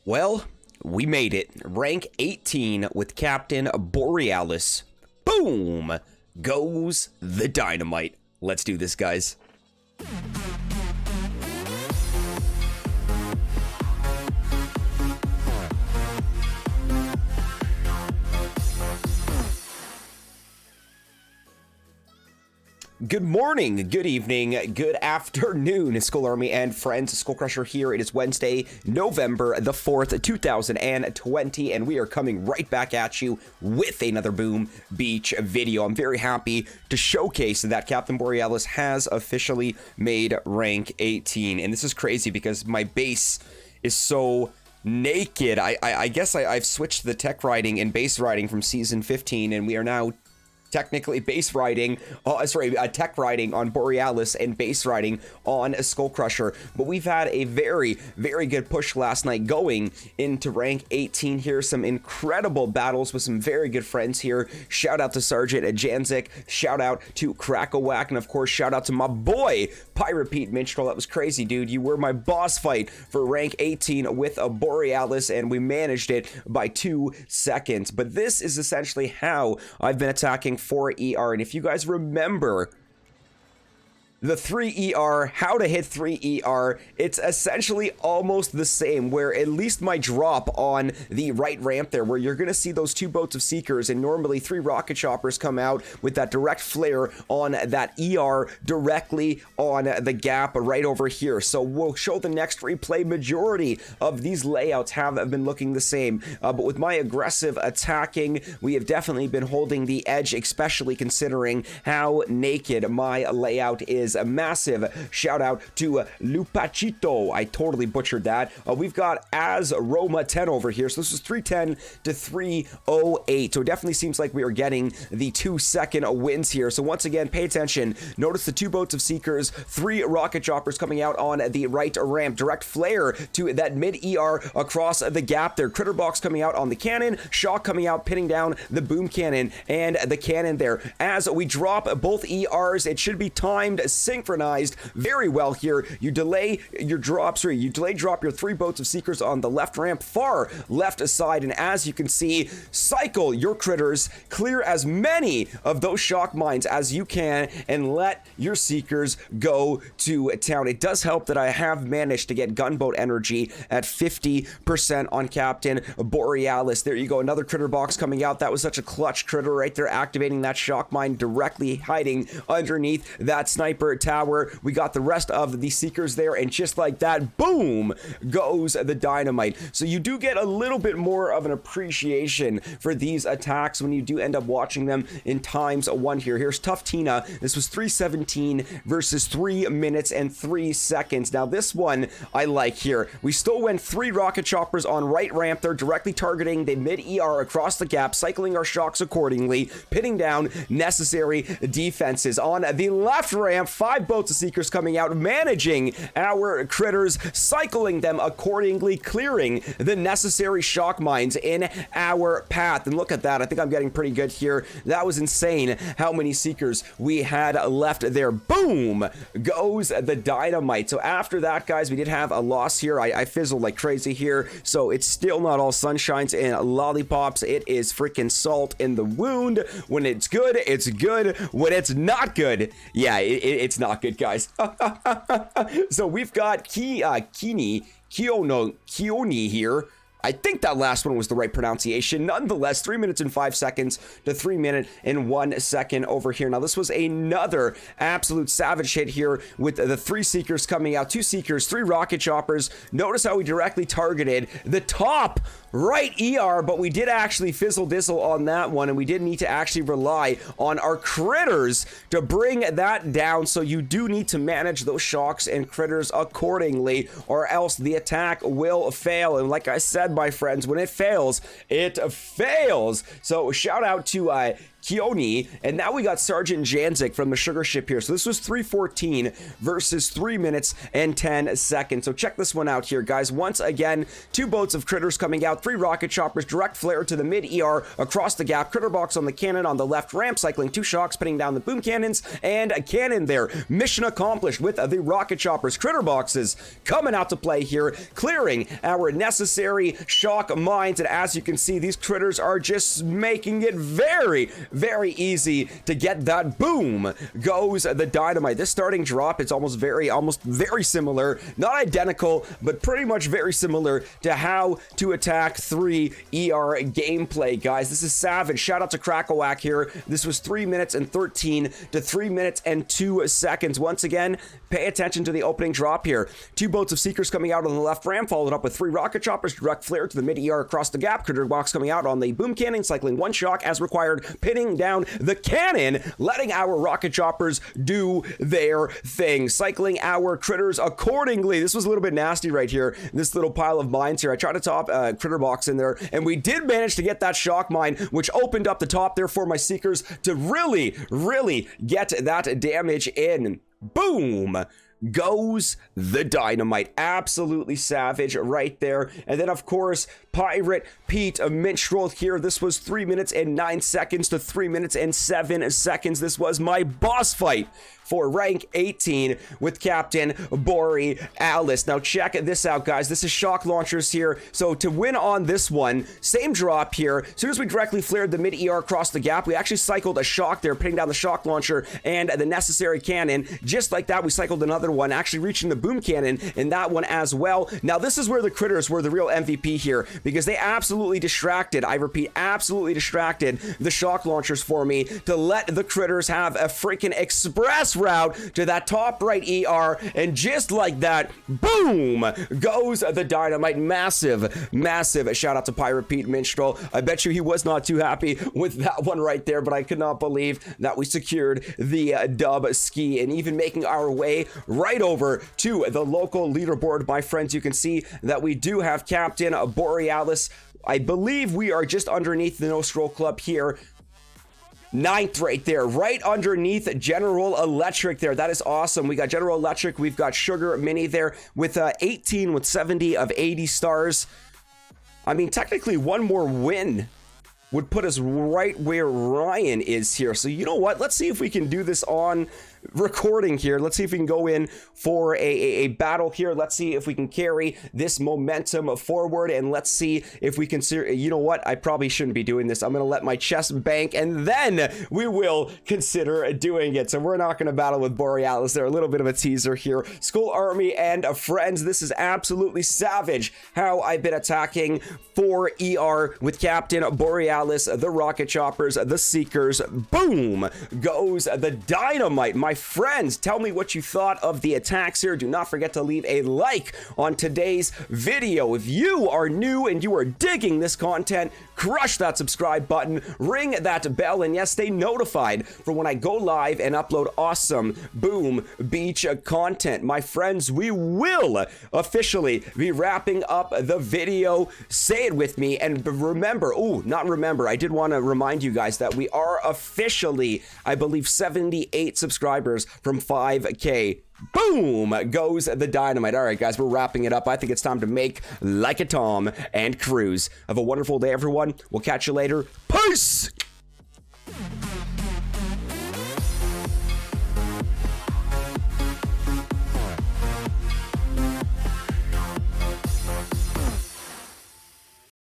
Well, we made it. Rank 18 with Captain Borealis. Boom! Goes the Dynamite. Let's do this, guys. Good morning, good evening, good afternoon, Skull Army and friends. SkullCrusher here. It is Wednesday, November the 4th, 2020, and we are coming right back at you with another Boom Beach video. I'm very happy to showcase that Captain Borealis has officially made rank 18, and this is crazy because my base is so naked. I guess I've switched the tech riding and base riding from season 15, and we are now technically base riding, tech riding on Borealis and base riding on SkullCrusher. But we've had a very, very good push last night going into rank 18 here. Some incredible battles with some very good friends here. Shout out to Sergeant Janzik. Shout out to Krakowak. And of course, shout out to my boy, Pirate Pete Minstrel. That was crazy, dude. You were my boss fight for rank 18 with a Borealis, and we managed it by 2 seconds. But this is essentially how I've been attacking for ER, and if you guys remember the 3ER, how to hit 3ER, it's essentially almost the same, where at least my drop on the right ramp there, where you're going to see those 2 boats of Seekers, and normally 3 rocket choppers come out with that direct flare on that ER directly on the gap right over here. So we'll show the next replay. Majority of these layouts have been looking the same, but with my aggressive attacking, we have definitely been holding the edge, especially considering how naked my layout is. A massive shout out to Lupachito. I totally butchered that. We've got as Roma 10 over here. So this is 310 to 308. So it definitely seems like we are getting the 2-second wins here. So once again, pay attention. Notice the 2 boats of Seekers, 3 rocket choppers coming out on the right ramp. Direct flare to that mid ER across the gap there. Critter box coming out on the cannon. Shock coming out, pinning down the boom cannon and the cannon there. As we drop both ERs, it should be timed, synchronized very well here. You delay your drops, or you delay drop your 3 boats of Seekers on the left ramp, far left side, and as you can see, cycle your critters, clear as many of those shock mines as you can, and let your Seekers go to town. It does help that I have managed to get gunboat energy at 50% on Captain Borealis. There you go, another critter box coming out. That was such a clutch critter right there, activating that shock mine, directly hiding underneath that sniper tower. We got the rest of the Seekers there, and just like that, boom, goes the Dynamite. So you do get a little bit more of an appreciation for these attacks when you do end up watching them in ×1 here. Here's Tough Tina. This was 3:17 versus 3 minutes and 3 seconds. Now this one I like here. We still went 3 rocket choppers on right ramp. They're directly targeting the mid ER across the gap, cycling our shocks accordingly, pinning down necessary defenses. On the left ramp, 5 boats of Seekers coming out, managing our critters, cycling them accordingly, clearing the necessary shock mines in our path. And look at that. I think I'm getting pretty good here. That was insane how many Seekers we had left there. Boom goes the Dynamite. So after that, guys, we did have a loss here. I fizzled like crazy here. So it's still not all sunshines and lollipops. It is freaking salt in the wound. When it's good, it's good. When it's not good, yeah, it's not good, guys. So we've got Kioni here. I think that last one was the right pronunciation. Nonetheless, 3 minutes and 5 seconds to 3 minutes and 1 second over here. Now, this was another absolute savage hit here with the 3 Seekers coming out. 2 Seekers, 3 rocket choppers. Notice how we directly targeted the top right ER, but we did actually fizzle dizzle on that one, and we did need to actually rely on our critters to bring that down. So you do need to manage those shocks and critters accordingly, or else the attack will fail. And like I said, my friends, when it fails, it fails. So shout out to Keone, and now we got Sergeant Janzik from the sugar ship here. So this was 3:14 versus 3 minutes and 10 seconds. So check this one out here, guys. Once again, 2 boats of critters coming out, 3 rocket choppers, direct flare to the mid ER across the gap, critter box on the cannon on the left, ramp cycling 2 shocks, pinning down the boom cannons, and a cannon there. Mission accomplished with the rocket choppers. Critter boxes coming out to play here, clearing our necessary shock mines, and as you can see, these critters are just making it very, very easy to get that. Boom goes the dynamite. This starting drop, it's almost very similar, not identical, but pretty much very similar to how to attack 3 ER gameplay, guys. This is savage. Shout out to Krakowak here. This was 3 minutes and 13 to 3 minutes and 2 seconds. Once again, pay attention to the opening drop here. 2 boats of seekers coming out on the left ramp, followed up with 3 rocket choppers, direct flare to the mid ER across the gap, critter box coming out on the boom cannon, cycling 1 shock as required, pinning down the cannon, letting our rocket choppers do their thing, cycling our critters accordingly. This was a little bit nasty right here, this little pile of mines here. I tried to top critter box in there, and we did manage to get that shock mine, which opened up the top there for my seekers to really get that damage in. Boom goes the dynamite. Absolutely savage right there. And then, of course, Pirate Pete, a minstrel here. This was 3 minutes and 9 seconds to 3 minutes and 7 seconds. This was my boss fight for rank 18 with Captain Borealis. Now check this out, guys. This is shock launchers here. So to win on this one, same drop here. As soon as we directly flared the mid ER across the gap, we actually cycled a shock there, putting down the shock launcher and the necessary cannon. Just like that, we cycled another one, actually reaching the boom cannon in that one as well. Now this is where the critters were the real MVP here, because they absolutely distracted, I repeat, absolutely distracted the shock launchers for me to let the critters have a freaking express route to that top right ER, and just like that, boom goes the dynamite. Massive shout out to Pirate Pete Minstrel. I bet you he was not too happy with that one right there, but I could not believe that we secured the dub ski, and even making our way right over to the local leaderboard, my friends. You can see that we do have Captain Borealis. I believe we are just underneath the No Stroll Club here. 9th right there, right underneath General Electric there. That is awesome. We got General Electric, we've got Sugar Mini there with 18 with 70 of 80 stars. I mean, technically one more win would put us right where Ryan is here. So you know what? Let's see if we can do this on recording here. Let's see if we can go in for a battle here. Let's see if we can carry this momentum forward, and let's see if we can, you know what, I probably shouldn't be doing this. I'm gonna let my chest bank, and then we will consider doing it. So we're not gonna battle with Borealis there. A little bit of a teaser here. Skull Army and friends, this is absolutely savage how I've been attacking 4 ER with Captain Borealis, the rocket choppers, the seekers. Boom goes the dynamite. My friends, tell me what you thought of the attacks here. Do not forget to leave a like on today's video. If you are new and you are digging this content, crush that subscribe button, ring that bell, and yes, stay notified for when I go live and upload awesome Boom Beach content. My friends, we will officially be wrapping up the video. Say it with me, and remember, I did want to remind you guys that we are officially, I believe, 78 subscribers from 5K. Boom goes the dynamite. All right, guys, we're wrapping it up. I think it's time to make like a Tom and cruise. Have a wonderful day, everyone. We'll catch you later. Peace!